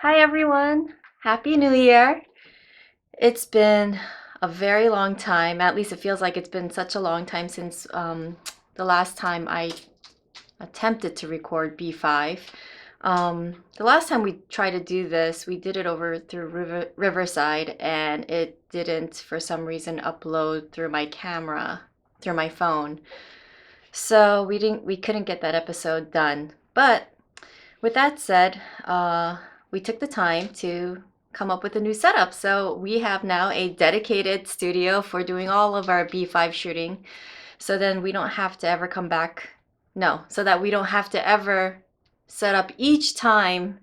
Hi everyone. Happy New Year. It's been a very long time. At least it feels like it's been such a long time since the last time I attempted to record B5. The last time we tried to do this, we did it over through Riverside and it didn't, for some reason, upload through my camera, through my phone. So we couldn't get that episode done. But with that said, we took the time to come up with a new setup. So we have now a dedicated studio for doing all of our B5 shooting. So then we don't have to ever come back. No, so that we don't have to ever set up each time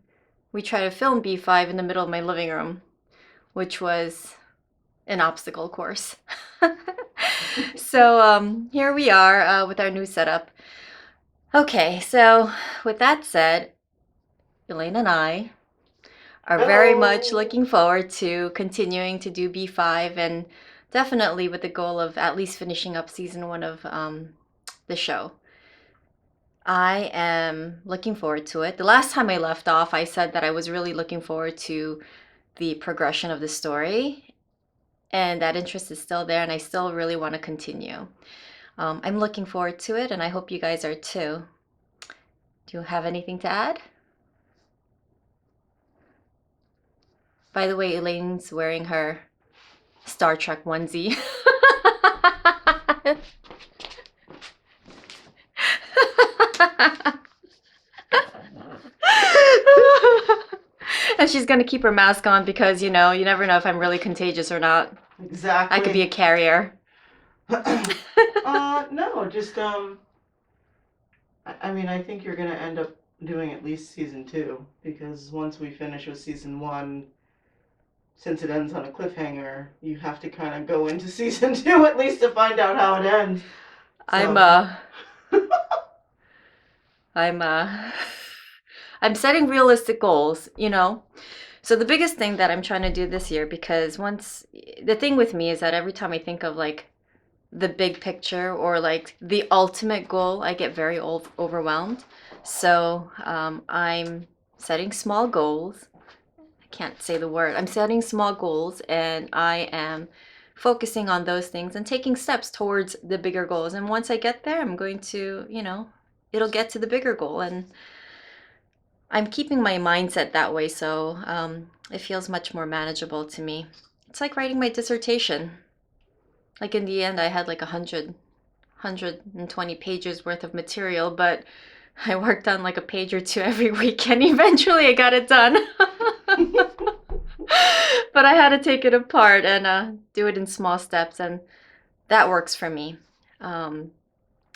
we try to film B5 in the middle of my living room, which was an obstacle course. So here we are with our new setup. Okay, so with that said, Elaine and I are very much Hello. looking forward to continuing to do B5 and definitely with the goal of at least finishing up season one of the show. I am looking forward to it. The last time I left off, I said that I was really looking forward to the progression of the story, and that interest is still there, and I still really want to continue. I'm looking forward to it, and I hope you guys are too. Do you have anything to add? By the way, Elaine's wearing her Star Trek onesie. And she's gonna keep her mask on because, you know, you never know if I'm really contagious or not. I could be a Exactly. carrier. No, just I mean, I think you're gonna end up doing at least season two because once we finish with season one, since it ends on a cliffhanger, you have to kind of go into season two at least to find out how it ends. I'm So, uh I'm uh I'm setting realistic goals, you know. So the biggest thing that I'm trying to do this year, because once the thing with me is that every time I think of like the big picture or like the ultimate goal, I get very overwhelmed. So I'm setting small goals. I can't say the word. I'm setting small goals and I am focusing on those things and taking steps towards the bigger goals. And once I get there, I'm going to, you know, it'll get to the bigger goal. And I'm keeping my mindset that way. So it feels much more manageable to me. It's like writing my dissertation. Like in the end, I had like 120 pages worth of material, but I worked on like a page or two every week and eventually I got it done. But I had to take it apart and do it in small steps, and that works for me. Um,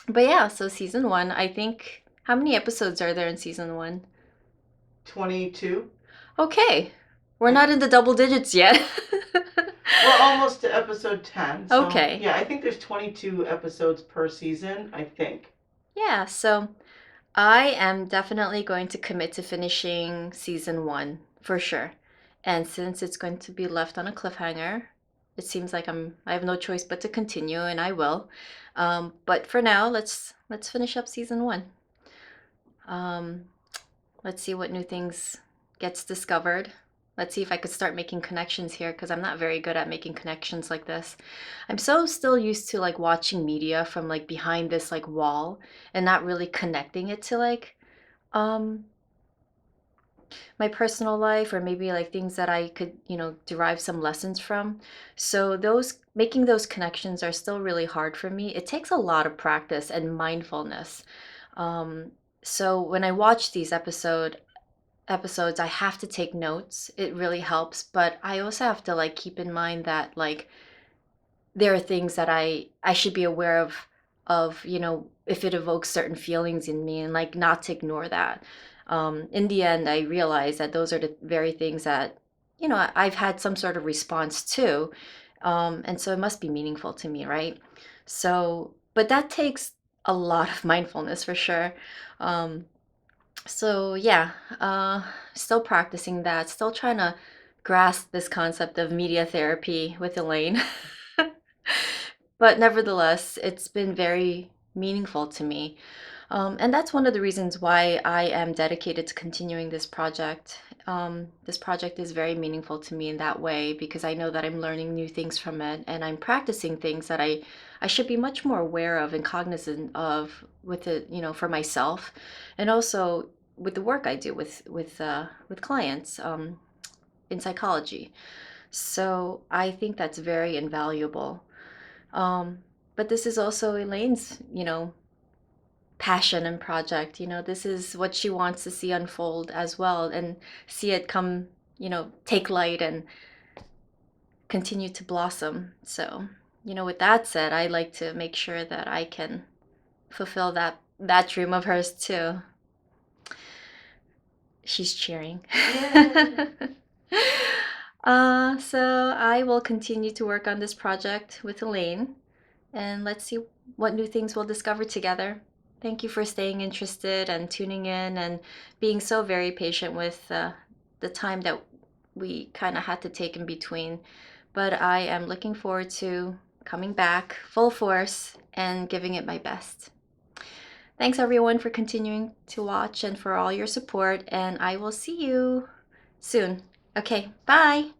but yeah, so season one, I think, how many episodes are there in season one? 22. Okay, we're I, not in the double digits yet. we're almost to episode 10. So, Okay, yeah, I think there's 22 episodes per season, I think. yeah, so I am definitely going to commit to finishing season one for sure. And since it's going to be left on a cliffhanger, it seems like I have no choice but to continue, and I will. But for now, let's finish up season one. Um, let's see what new things gets discovered. Let's see if I could start making connections here because I'm not very good at making connections like this. I'm so still used to like watching media from like behind this like wall and not really connecting it to like um my personal life or maybe like things that I could, you know, derive some lessons from. So those making those connections are still really hard for me. It takes a lot of practice and mindfulness. Um, so when I watch these episodes, I have to take notes. It really helps, but I also have to like keep in mind that like there are things that I should be aware of, you know, if it evokes certain feelings in me and like not to ignore that. In the end, I realize that those are the very things that, you know, I've had some sort of response to. And so it must be meaningful to me, right? So, but that takes a lot of mindfulness for sure. Um, so yeah, still practicing that, still trying to grasp this concept of media therapy with Elaine. But nevertheless, it's been very meaningful to me. And that's one of the reasons why I am dedicated to continuing this project. This project is very meaningful to me in that way because I know that I'm learning new things from it and I'm practicing things that I should be much more aware of and cognizant of with it, for myself, and also with the work I do with clients in psychology. So I think that's very invaluable. Um, but this is also Elaine's, passion and project. This is what she wants to see unfold as well and see it come, take light and continue to blossom. So, with that said, I like to make sure that I can fulfill that dream of hers too. She's cheering. Yay! So I will continue to work on this project with Elaine, and let's see what new things we'll discover together. Thank you for staying interested and tuning in and being so very patient with the time that we kind of had to take in between. But I am looking forward to coming back full force and giving it my best. Thanks everyone for continuing to watch and for all your support, and I will see you soon. Okay, bye.